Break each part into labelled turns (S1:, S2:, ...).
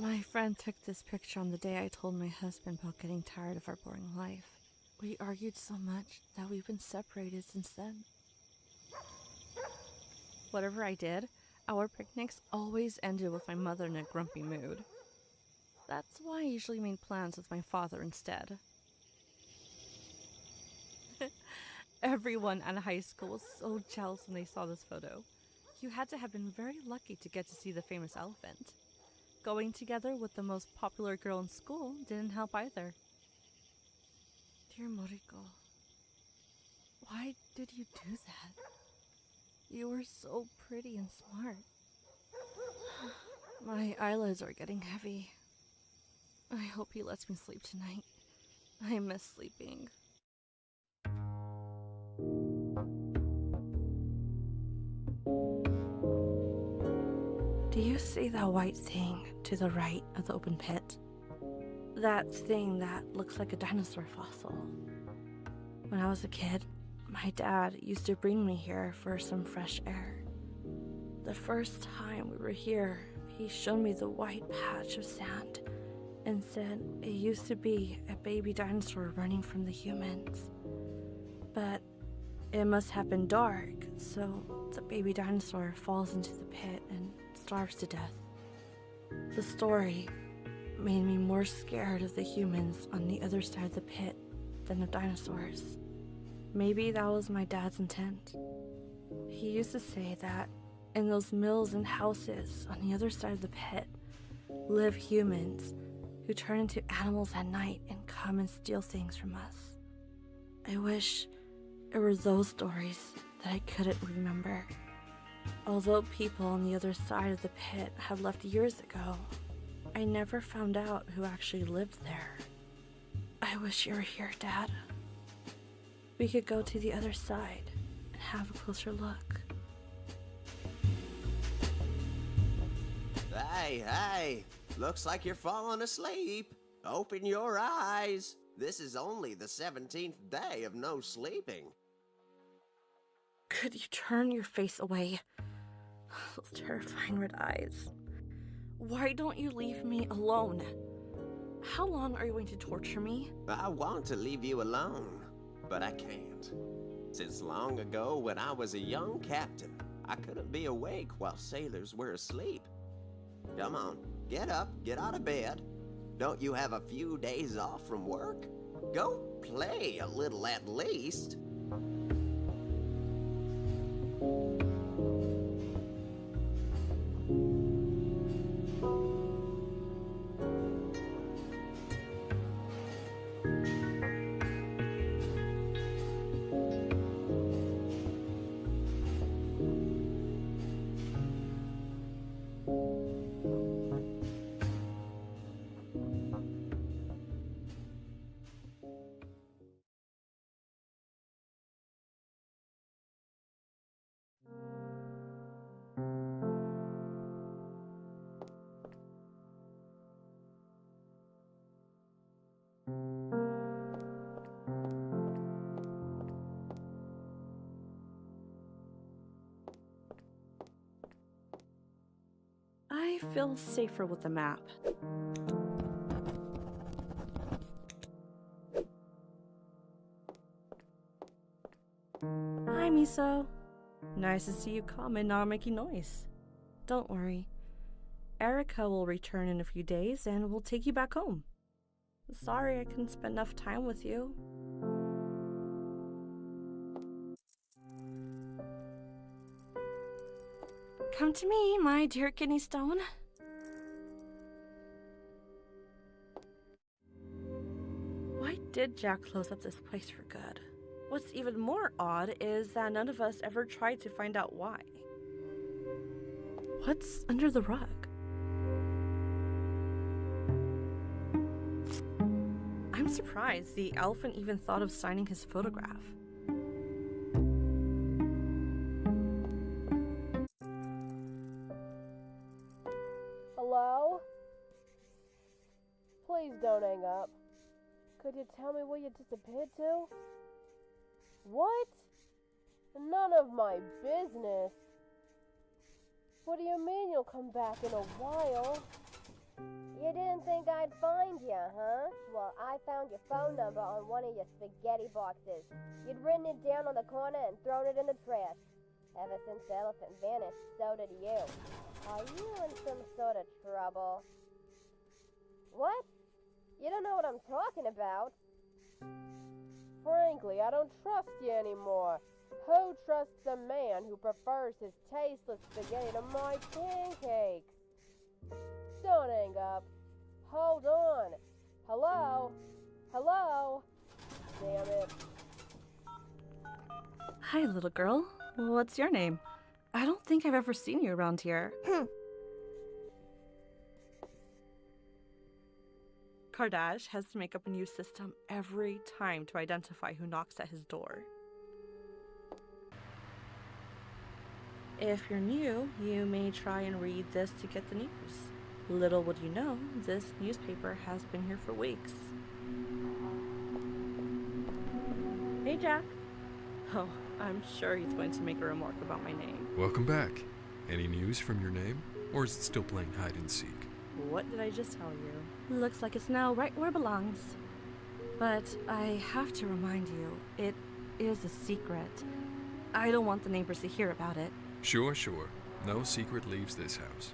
S1: My friend took this picture on the day I told my husband about getting tired of our boring life. We argued so much that we've been separated since then. Whatever I did, our picnics always ended with my mother in a grumpy mood. That's why I usually made plans with my father instead. Everyone at high school was so jealous when they saw this photo. You had to have been very lucky to get to see the famous elephant. Going together with the most popular girl in school didn't help either. Dear Moriko, why did you do that? You were so pretty and smart. My eyelids are getting heavy. I hope he lets me sleep tonight. I miss sleeping. Do you see that white thing to the right of the open pit? That thing that looks like a dinosaur fossil. When I was a kid, my dad used to bring me here for some fresh air. The first time we were here, he showed me the white patch of sand and said it used to be a baby dinosaur running from the humans. But it must have been dark, so the baby dinosaur falls into the pit and starves to death. The story made me more scared of the humans on the other side of the pit than of dinosaurs. Maybe that was my dad's intent. He used to say that in those mills and houses on the other side of the pit live humans who turn into animals at night and come and steal things from us. I wish it were those stories that I couldn't remember. Although people on the other side of the pit had left years ago, I never found out who actually lived there. I wish you were here, Dad. We could go to the other side and have a closer look.
S2: Hey, looks like you're falling asleep. Open your eyes. This is only the 17th day of no sleeping.
S1: Could you turn your face away? Those terrifying red eyes. Why don't you leave me alone? How long are you going to torture me?
S2: I want to leave you alone, but I can't. Since long ago, when I was a young captain, I couldn't be awake while sailors were asleep. Come on, get up, get out of bed. Don't you have a few days off from work? Go play a little at least.
S1: I feel safer with the map. Hi, Miso. Nice to see you calm and not making noise. Don't worry. Erica will return in a few days and we'll take you back home. Sorry I couldn't spend enough time with you. Come to me, my dear kidney stone. Why did Jack close up this place for good? What's even more odd is that none of us ever tried to find out why. What's under the rug? I'm surprised the elephant even thought of signing his photograph.
S3: Hello? Please don't hang up. Could you tell me where you disappeared to? What? None of my business. What do you mean you'll come back in a while? I'd find you, huh? Well, I found your phone number on one of your spaghetti boxes. You'd written it down on the corner and thrown it in the trash. Ever since the elephant vanished, so did you. Are you in some sort of trouble? What? You don't know what I'm talking about? Frankly, I don't trust you anymore. Who trusts a man who prefers his tasteless spaghetti to my pancakes? Don't hang up. Hold on. Hello? Hello? Damn it.
S1: Hi, little girl. What's your name? I don't think I've ever seen you around here. Kardash has to make up a new system every time to identify who knocks at his door. If you're new, you may try and read this to get the news. Little would you know, this newspaper has been here for weeks. Hey, Jack. Oh, I'm sure he's going to make a remark about my name.
S4: Welcome back. Any news from your name? Or is it still playing hide and seek?
S1: What did I just tell you? Looks like it's now right where it belongs. But I have to remind you, it is a secret. I don't want the neighbors to hear about it.
S4: Sure. No secret leaves this house.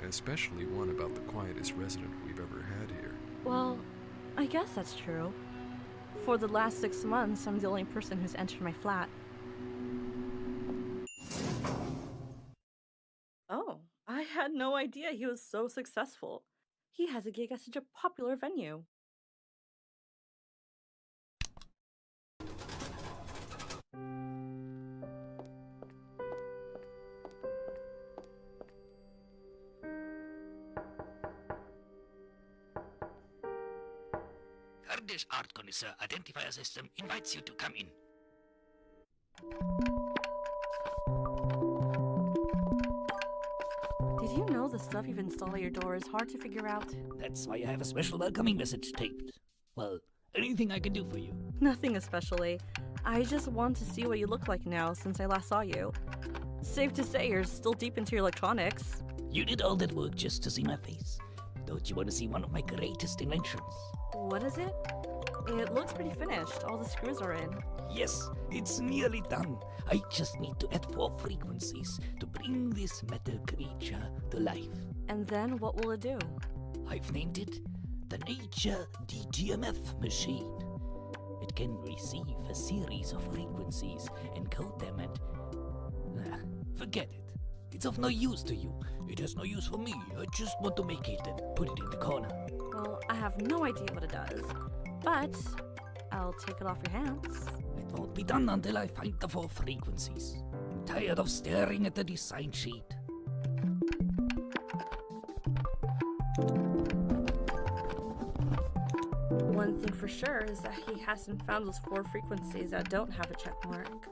S4: Especially one about the quietest resident we've ever had here.
S1: Well, I guess that's true. For the last 6 months, I'm the only person who's entered my flat. Oh, I had no idea he was so successful. He has a gig at such a popular venue.
S5: Kurdish art connoisseur identifier system invites you to come in.
S1: Did you know the stuff you've installed at your door is hard to figure out?
S5: That's why I have a special welcoming message taped. Well, anything I can do for you.
S1: Nothing especially. I just want to see what you look like now since I last saw you. Safe to say you're still deep into your electronics.
S5: You did all that work just to see my face. Don't you want to see one of my greatest inventions?
S1: What is it? It looks pretty finished. All the screws are in.
S5: Yes, it's nearly done. I just need to add 4 frequencies to bring this metal creature to life.
S1: And then what will it do?
S5: I've named it the Nature DTMF machine. It can receive a series of frequencies, encode them, and forget it. It's of no use to you. It has no use for me. I just want to make it and put it in the corner.
S1: Well, I have no idea what it does, but I'll take it off your hands.
S5: It won't be done until I find the 4 frequencies. I'm tired of staring at the design sheet.
S1: One thing for sure is that he hasn't found those 4 frequencies that don't have a check mark.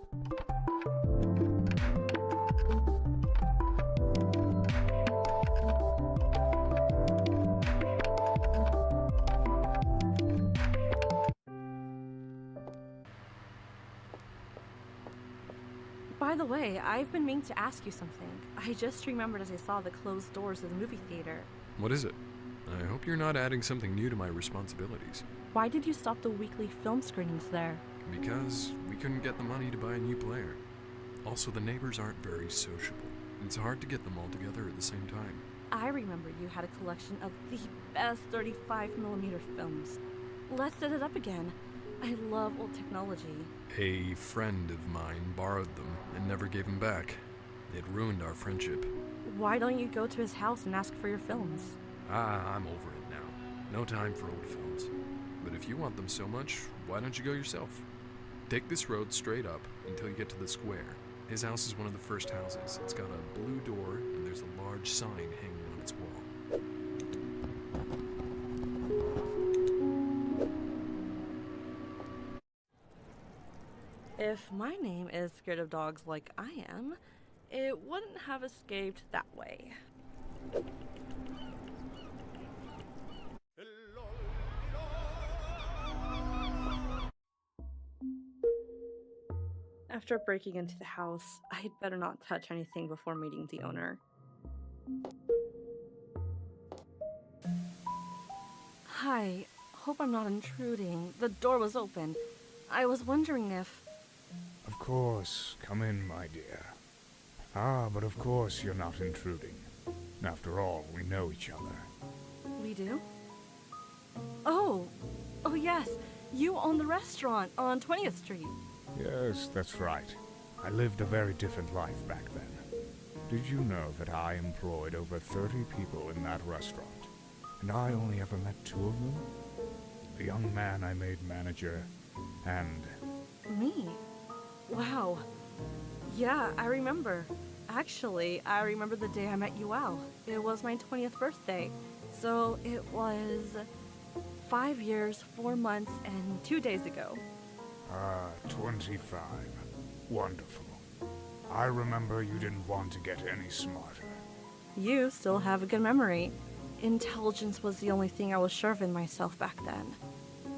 S1: By the way, I've been meaning to ask you something. I just remembered as I saw the closed doors of the movie theater.
S4: What is it? I hope you're not adding something new to my responsibilities.
S1: Why did you stop the weekly film screenings there?
S4: Because we couldn't get the money to buy a new player. Also, the neighbors aren't very sociable. It's hard to get them all together at the same time.
S1: I remember you had a collection of the best 35mm films. Let's set it up again. I love old technology.
S4: A friend of mine borrowed them and never gave them back. It ruined our friendship.
S1: Why don't you go to his house and ask for your films?
S4: I'm over it now. No time for old films. But if you want them so much, why don't you go yourself? Take this road straight up until you get to the square. His house is one of the first houses. It's got a blue door and there's a large sign hanging on its wall.
S1: If my name is Scared of Dogs like I am, it wouldn't have escaped that way. After breaking into the house, I'd better not touch anything before meeting the owner. Hi. Hope I'm not intruding. The door was open. I was wondering if...
S6: Of course, come in, my dear. Ah, but of course you're not intruding. After all, we know each other.
S1: We do? Oh! Oh yes! You own the restaurant on 20th Street.
S6: Yes, that's right. I lived a very different life back then. Did you know that I employed over 30 people in that restaurant? And I only ever met 2 of them? The young man I made manager, and...
S1: Me? Wow. Yeah, I remember. Actually, I remember the day I met Yuel. It was my 20th birthday. So it was 5 years, 4 months, and 2 days ago.
S6: 25. Wonderful. I remember you didn't want to get any smarter.
S1: You still have a good memory. Intelligence was the only thing I was sure of in myself back then.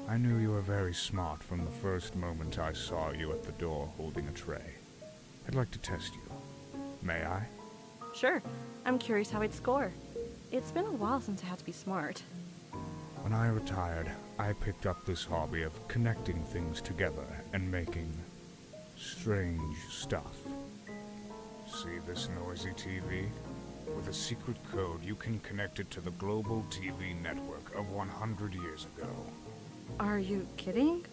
S6: I knew you were very smart from the first moment I saw you at the door holding a tray. I'd like to test you. May I?
S1: Sure, I'm curious how I'd score. It's been a while since I had to be smart.
S6: When I retired, I picked up this hobby of connecting things together and making strange stuff. See this noisy TV? With a secret code, you can connect it to the global TV network of 100 years ago.
S1: Are you kidding?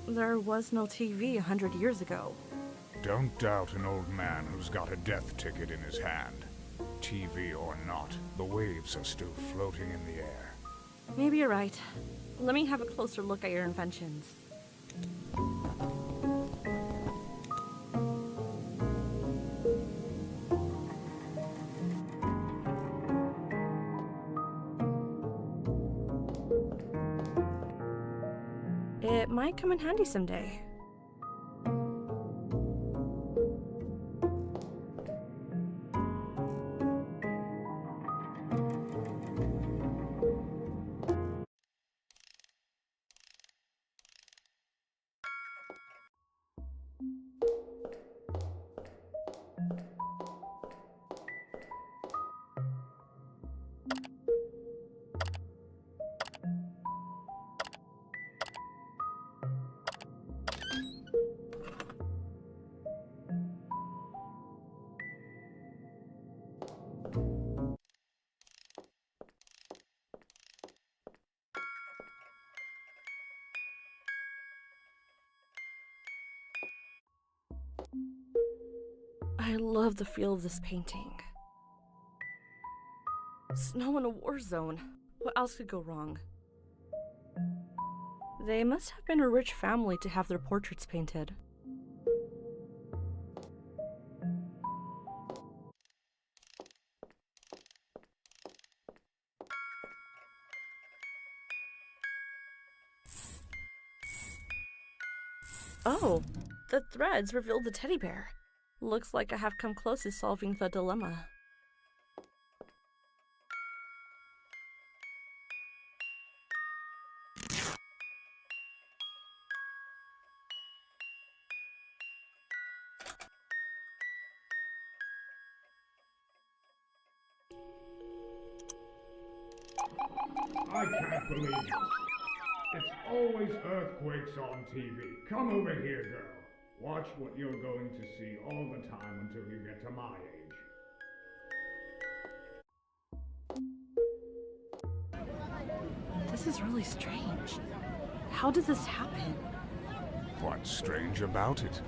S1: There was no TV 100 years ago.
S6: Don't doubt an old man who's got a death ticket in his hand. TV or not, the waves are still floating in the air.
S1: Maybe you're right. Let me have a closer look at your inventions. It might come in handy someday. I love the feel of this painting. Snow in a war zone. What else could go wrong? They must have been a rich family to have their portraits painted. Oh, the threads reveal the teddy bear. Looks like I have come close to solving the dilemma.
S6: I can't believe it. It's always earthquakes on TV. Come over here, girl. Watch what you're going to see all the time until you get to my age.
S1: This is really strange. How did this happen?
S6: What's strange about it?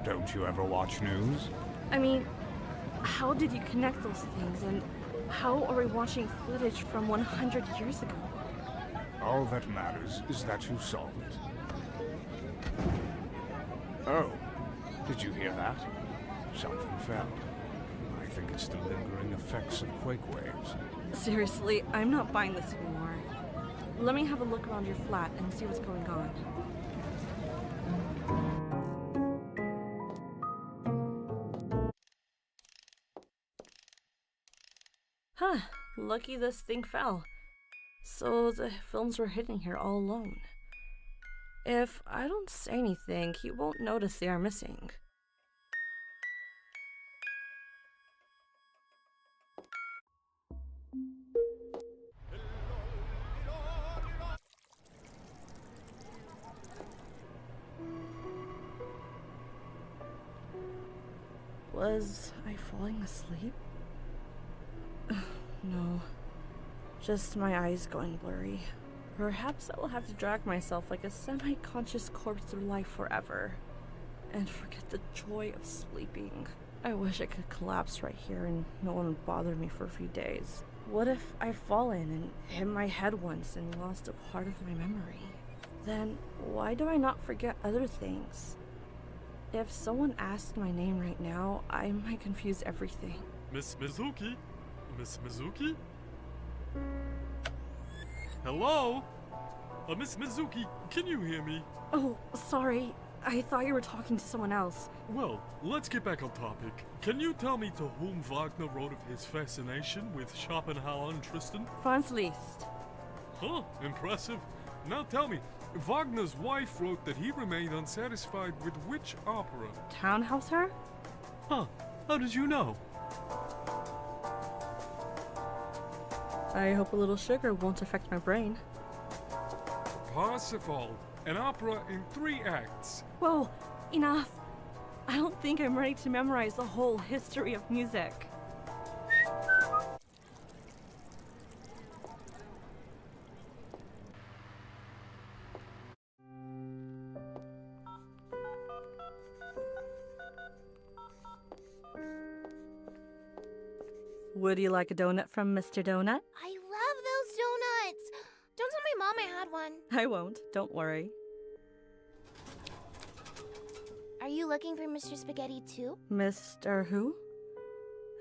S6: Don't you ever watch news?
S1: I mean, how did you connect those things, and how are we watching footage from 100 years ago?
S6: All that matters is that you solve it. Oh, did you hear that? Something fell. I think it's the lingering effects of quake waves.
S1: Seriously, I'm not buying this anymore. Let me have a look around your flat and see what's going on. Huh, lucky this thing fell. So the films were hidden here all alone. If I don't say anything, he won't notice they are missing. Was I falling asleep? No. Just my eyes going blurry. Perhaps I will have to drag myself like a semi-conscious corpse through life forever. And forget the joy of sleeping. I wish I could collapse right here and no one would bother me for a few days. What if I've fallen and hit my head once and lost a part of my memory? Then why do I not forget other things? If someone asked my name right now, I might confuse everything.
S7: Miss Mizuki? Miss Mizuki? Hello? Miss Mizuki, can you hear me?
S1: Oh, sorry. I thought you were talking to someone else.
S7: Well, let's get back on topic. Can you tell me to whom Wagner wrote of his fascination with Schopenhauer and Tristan?
S1: Franz Liszt.
S7: Huh, impressive. Now tell me, Wagner's wife wrote that he remained unsatisfied with which opera?
S1: Tannhäuser?
S7: Huh, how did you know?
S1: I hope a little sugar won't affect my brain.
S7: Parsifal, an opera in 3 acts.
S1: Whoa, enough. I don't think I'm ready to memorize the whole history of music. Would you like a donut from Mr. Donut?
S8: I love those donuts! Don't tell my mom I had one.
S1: I won't, don't worry.
S8: Are you looking for Mr. Spaghetti too?
S1: Mr. Who?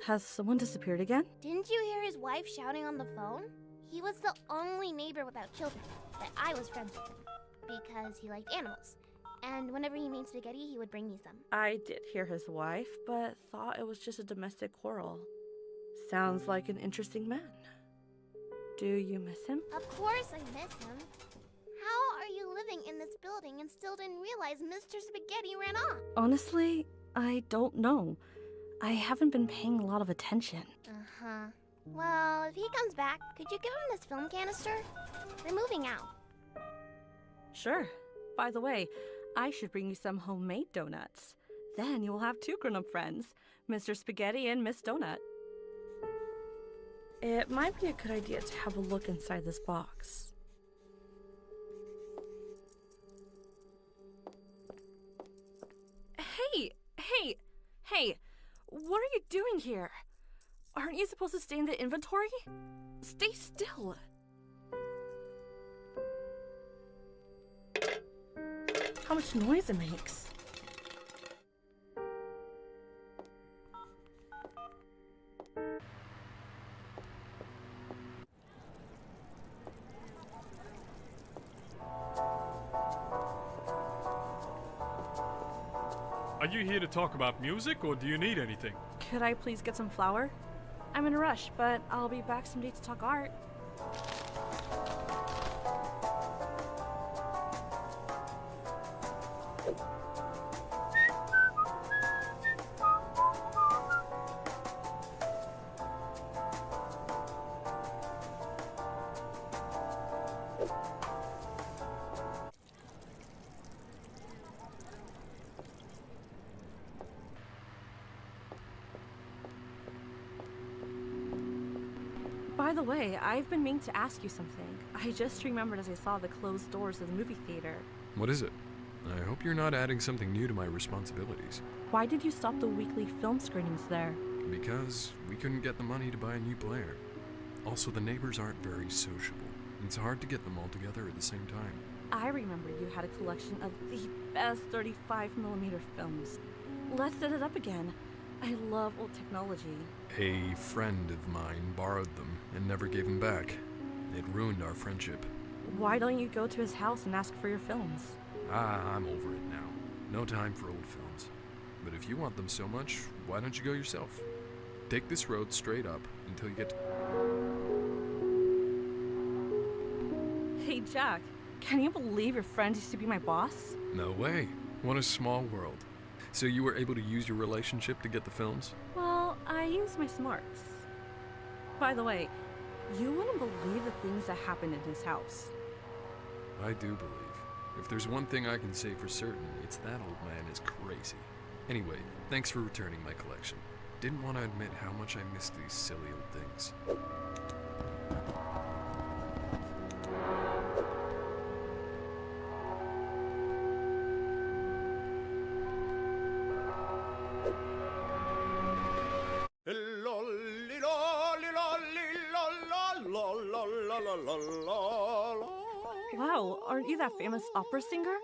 S1: Has someone disappeared again?
S8: Didn't you hear his wife shouting on the phone? He was the only neighbor without children that I was friends with because he liked animals. And whenever he made spaghetti, he would bring me some.
S1: I did hear his wife, but thought it was just a domestic quarrel. Sounds like an interesting man. Do you miss him?
S8: Of course I miss him. How are you living in this building and still didn't realize Mr. Spaghetti ran off?
S1: Honestly, I don't know. I haven't been paying a lot of attention.
S8: Uh-huh. Well, if he comes back, could you give him this film canister? We're moving out.
S1: Sure. By the way, I should bring you some homemade donuts. Then you will have 2 grown-up friends, Mr. Spaghetti and Miss Donut. It might be a good idea to have a look inside this box. Hey! What are you doing here? Aren't you supposed to stay in the inventory? Stay still. How much noise it makes.
S7: Are you here to talk about music, or do you need anything?
S1: Could I please get some flour? I'm in a rush, but I'll be back someday to talk art. By the way, I've been meaning to ask you something. I just remembered as I saw the closed doors of the movie theater.
S4: What is it? I hope you're not adding something new to my responsibilities.
S1: Why did you stop the weekly film screenings there?
S4: Because we couldn't get the money to buy a new player. Also, the neighbors aren't very sociable. It's hard to get them all together at the same time.
S1: I remember you had a collection of the best 35mm films. Let's set it up again. I love old technology.
S4: A friend of mine borrowed them and never gave them back. It ruined our friendship.
S1: Why don't you go to his house and ask for your films?
S4: I'm over it now. No time for old films. But if you want them so much, why don't you go yourself? Take this road straight up until you get to...
S1: Hey, Jack, can you believe your friend used to be my boss?
S4: No way. What a small world. So you were able to use your relationship to get the films?
S1: Well, I use my smarts. By the way, you wouldn't believe the things that happened in his house.
S4: I do believe. If there's one thing I can say for certain, it's that old man is crazy. Anyway, thanks for returning my collection. Didn't want to admit how much I miss these silly old things.
S1: Wow, aren't you that famous opera singer?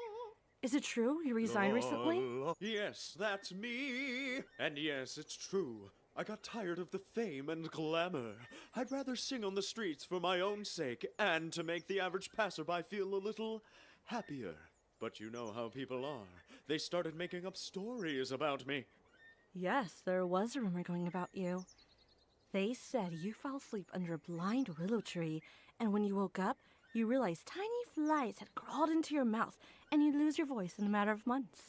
S1: Is it true you resigned recently?
S9: Yes, that's me. And yes, it's true. I got tired of the fame and glamour. I'd rather sing on the streets for my own sake and to make the average passerby feel a little happier. But you know how people are. They started making up stories about me.
S1: Yes, there was a rumor going about you. They said you fell asleep under a blind willow tree, and when you woke up, you realized tiny flies had crawled into your mouth, and you'd lose your voice in a matter of months.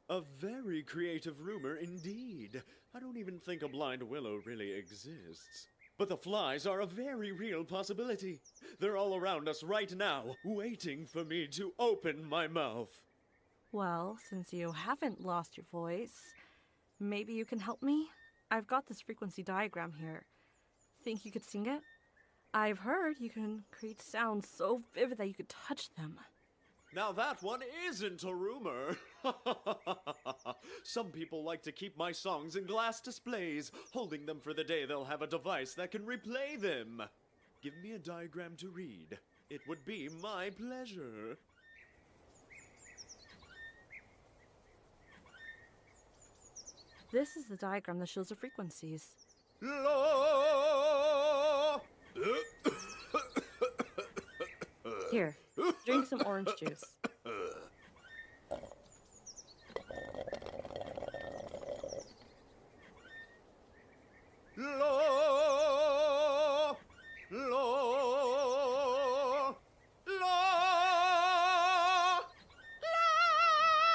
S9: A very creative rumor indeed. I don't even think a blind willow really exists. But the flies are a very real possibility. They're all around us right now, waiting for me to open my mouth.
S1: Well, since you haven't lost your voice, maybe you can help me? I've got this frequency diagram here. Think you could sing it? I've heard you can create sounds so vivid that you could touch them.
S9: Now that one isn't a rumor. Some people like to keep my songs in glass displays, holding them for the day they'll have a device that can replay them. Give me a diagram to read. It would be my pleasure.
S1: This is the diagram that shows the frequencies. Here, drink some orange juice.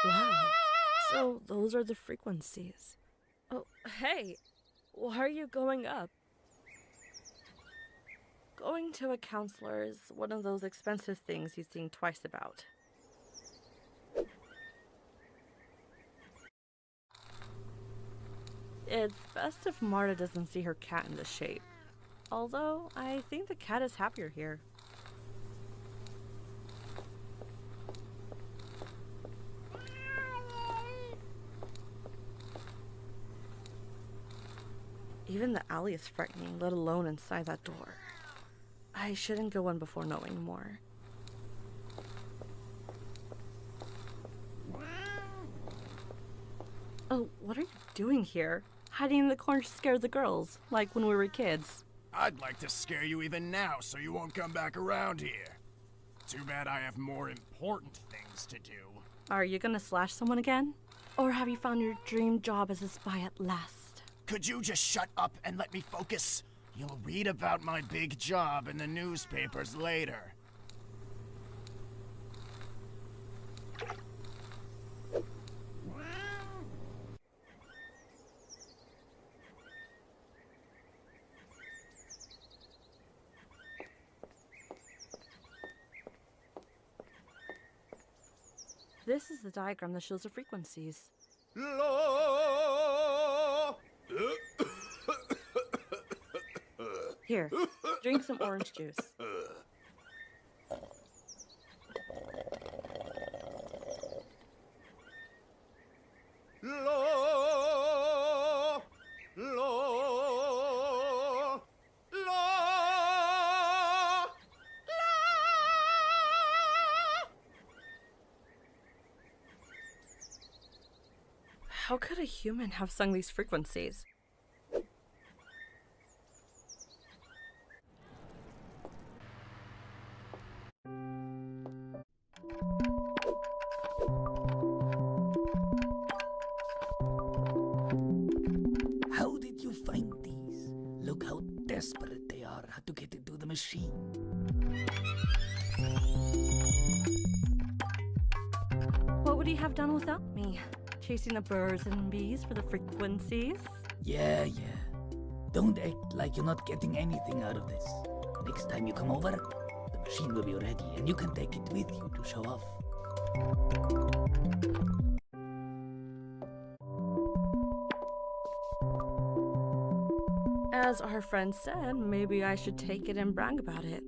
S1: Wow, so those are the frequencies. Oh, hey, why are you going up? Going to a counselor is one of those expensive things you think twice about. It's best if Marta doesn't see her cat in this shape. Although, I think the cat is happier here. Even the alley is frightening, let alone inside that door. I shouldn't go in before knowing more. Oh, what are you doing here? Hiding in the corner to scare the girls, like when we were kids.
S10: I'd like to scare you even now so you won't come back around here. Too bad I have more important things to do.
S1: Are you gonna slash someone again? Or have you found your dream job as a spy at last?
S10: Could you just shut up and let me focus? You'll read about my big job in the newspapers later.
S1: This is the diagram that shows the frequencies. Here, drink some orange juice. How could a human have sung these frequencies?
S5: How did you find these? Look how desperate they are to get into the machine.
S1: What would he have done without me? Chasing the birds and bees for the frequencies?
S5: Yeah. Don't act like you're not getting anything out of this. Next time you come over, the machine will be ready and you can take it with you to show off.
S1: As our friend said, maybe I should take it and brag about it.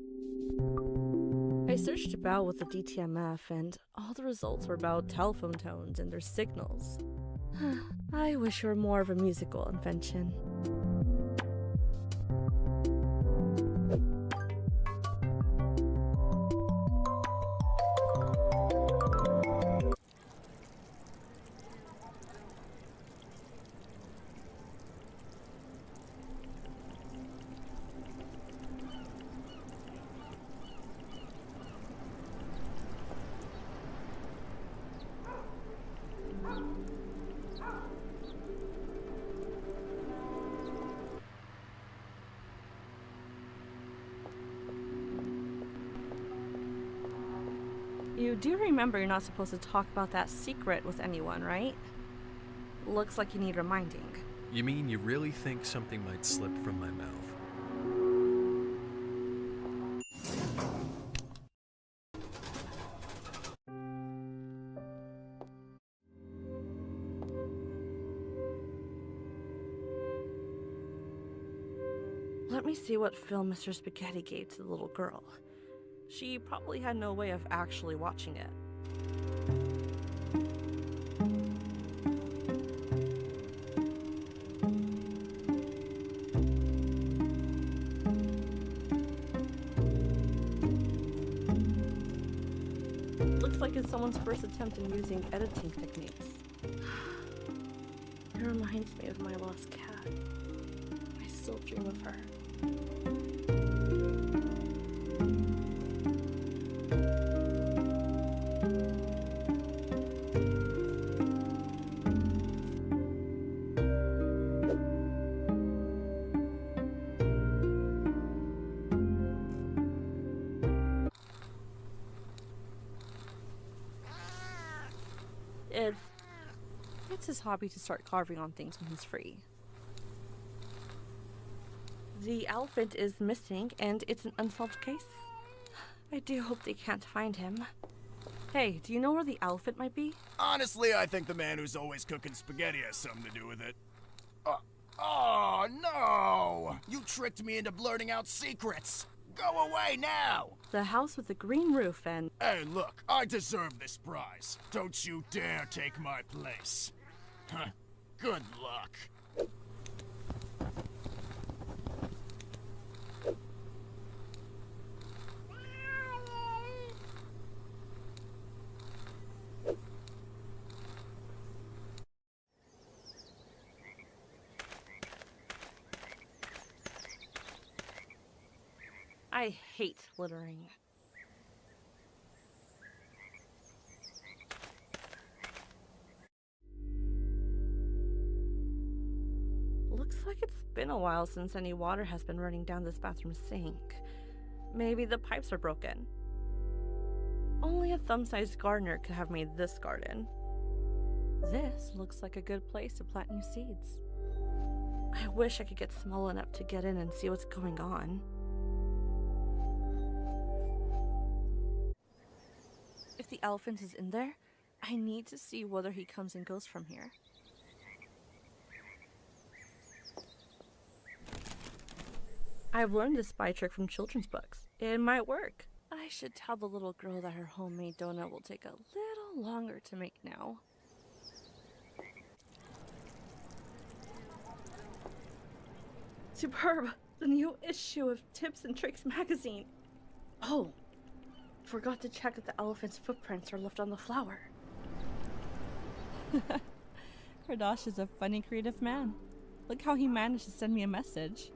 S1: I searched about with the DTMF, and all the results were about telephone tones and their signals. I wish it were more of a musical invention. You do remember you're not supposed to talk about that secret with anyone, right? Looks like you need reminding.
S4: You mean you really think something might slip from my mouth?
S1: Let me see what film Mr. Spaghetti gave to the little girl. She probably had no way of actually watching it. Looks like it's someone's first attempt in using editing techniques. It reminds me of my lost cat. I still dream of her. It's his hobby to start carving on things when he's free. The elephant is missing, and it's an unsolved case. I do hope they can't find him. Hey, do you know where the elephant might be?
S10: Honestly, I think the man who's always cooking spaghetti has something to do with it. Oh, no! You tricked me into blurting out secrets! Go away now!
S1: The house with the green roof and...
S10: Hey, look, I deserve this prize. Don't you dare take my place. Huh. Good luck.
S1: I hate littering. Looks like it's been a while since any water has been running down this bathroom sink. Maybe the pipes are broken. Only a thumb-sized gardener could have made this garden. This looks like a good place to plant new seeds. I wish I could get small enough to get in and see what's going on. If the elephant is in there, I need to see whether he comes and goes from here. I've learned this spy trick from children's books. It might work. I should tell the little girl that her homemade donut will take a little longer to make now. Superb! The new issue of Tips and Tricks magazine. Oh, forgot to check if the elephant's footprints are left on the flower. Kardash is a funny, creative man. Look how he managed to send me a message.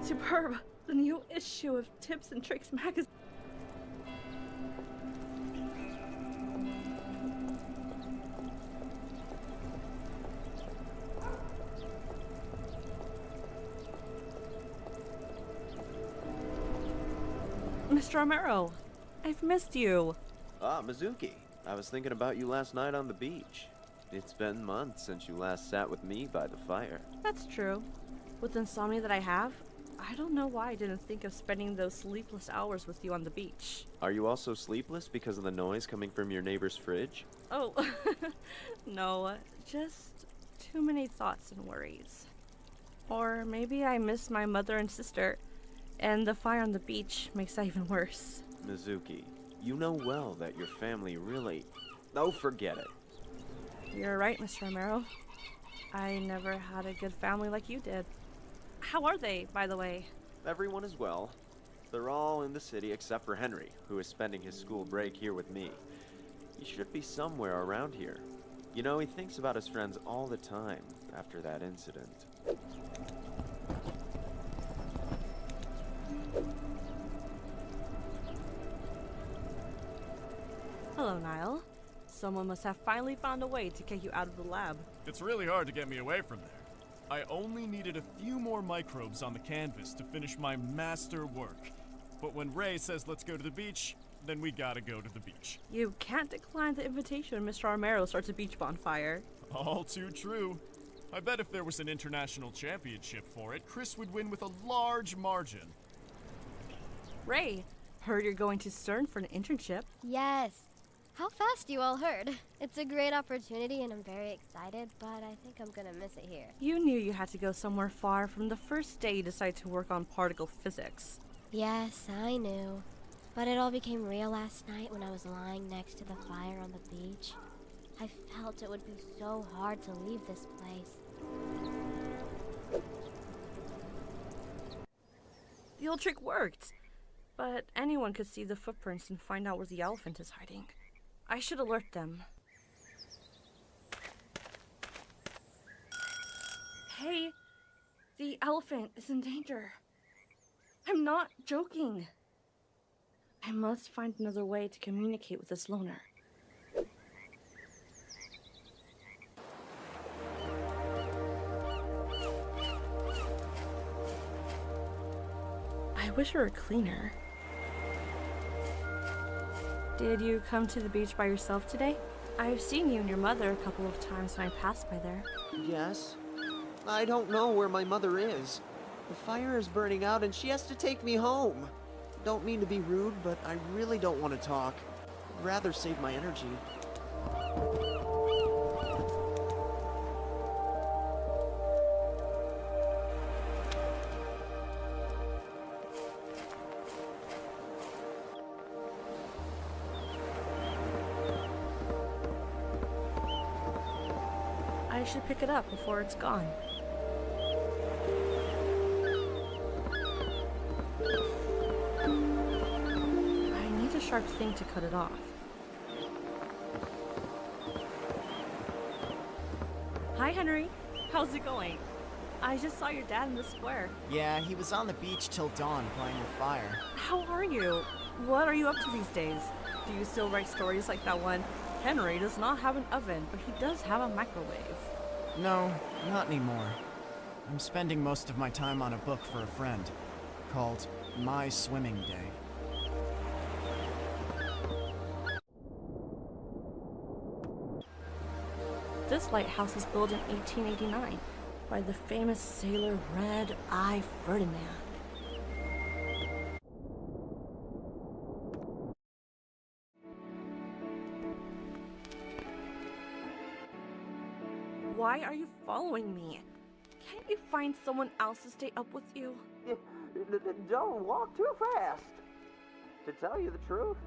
S1: Superb! The new issue of Tips and Tricks magazine. Mr. Romero, I've missed you.
S9: Ah, Mizuki. I was thinking about you last night on the beach. It's been months since you last sat with me by the fire.
S1: That's true. With insomnia that I have, I don't know why I didn't think of spending those sleepless hours with you on the beach.
S9: Are you also sleepless because of the noise coming from your neighbor's fridge?
S1: Oh, no, just too many thoughts and worries. Or maybe I miss my mother and sister, and the fire on the beach makes that even worse.
S9: Mizuki, you know well that your family really... Oh, forget it.
S1: You're right, Mr. Romero. I never had a good family like you did. How are they, by the way?
S9: Everyone is well. They're all in the city except for Henry, who is spending his school break here with me. He should be somewhere around here. You know, he thinks about his friends all the time after that incident.
S1: Hello, Niall. Someone must have finally found a way to get you out of the lab.
S10: It's really hard to get me away from there. I only needed a few more microbes on the canvas to finish my master work. But when Ray says let's go to the beach, then we gotta go to the beach.
S1: You can't decline the invitation when Mr. Romero starts a beach bonfire.
S10: All too true. I bet if there was an international championship for it, Chris would win with a large margin.
S1: Ray, heard you're going to Stern for an internship.
S3: Yes. How fast you all heard. It's a great opportunity and I'm very excited, but I think I'm gonna miss it here.
S1: You knew you had to go somewhere far from the first day you decided to work on particle physics.
S3: Yes, I knew. But it all became real last night when I was lying next to the fire on the beach. I felt it would be so hard to leave this place.
S1: The old trick worked, but anyone could see the footprints and find out where the elephant is hiding. I should alert them. Hey, the elephant is in danger. I'm not joking. I must find another way to communicate with this loner. I wish it were cleaner. Did you come to the beach by yourself today? I've seen you and your mother a couple of times when I passed by there.
S2: Yes. I don't know where my mother is. The fire is burning out and she has to take me home. Don't mean to be rude, but I really don't want to talk. I'd rather save my energy.
S1: I should pick it up before it's gone. I need a sharp thing to cut it off. Hi, Henry. How's it going? I just saw your dad in the square.
S11: Yeah, he was on the beach till dawn playing with fire.
S1: How are you? What are you up to these days? Do you still write stories like that one? Henry does not have an oven, but he does have a microwave.
S11: No, not anymore. I'm spending most of my time on a book for a friend, called My Swimming Day.
S1: This lighthouse was built in 1889 by the famous sailor Red Eye Ferdinand. Why are you following me? Can't you find someone else to stay up with you?
S2: Don't walk too fast. To tell you the truth,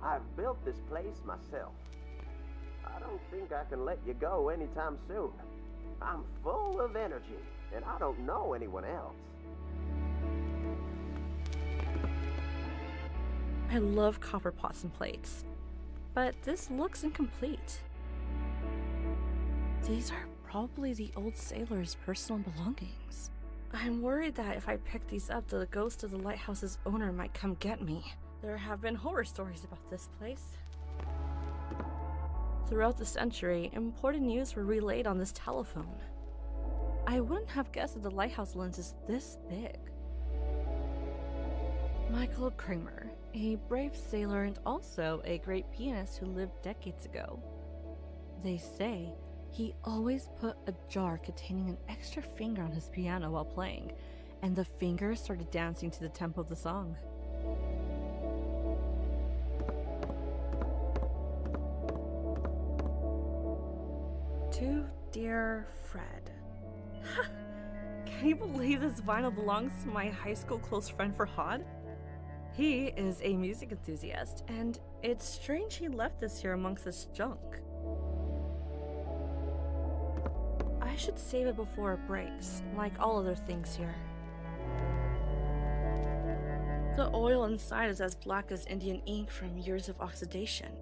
S2: I've built this place myself. I don't think I can let you go anytime soon. I'm full of energy, and I don't know anyone else.
S1: I love copper pots and plates, but this looks incomplete. These are probably the old sailor's personal belongings. I'm worried that if I pick these up, the ghost of the lighthouse's owner might come get me. There have been horror stories about this place. Throughout the century, important news were relayed on this telephone. I wouldn't have guessed that the lighthouse lens is this big. Michael Kramer, a brave sailor and also a great pianist who lived decades ago. They say he always put a jar containing an extra finger on his piano while playing, and the finger started dancing to the tempo of the song. Too Dear Fred. Can you believe this vinyl belongs to my high school close friend Farhad? He is a music enthusiast, and it's strange he left this here amongst this junk. I should save it before it breaks, like all other things here. The oil inside is as black as Indian ink from years of oxidation.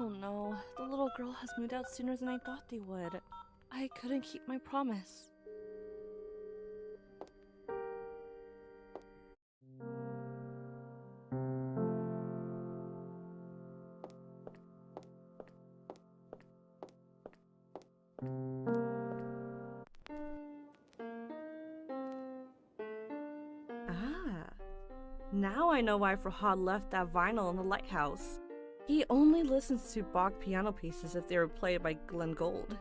S1: Oh no, the little girl has moved out sooner than I thought they would. I couldn't keep my promise. Now I know why Farhad left that vinyl in the lighthouse. He only listens to Bach piano pieces if they were played by Glenn Gould.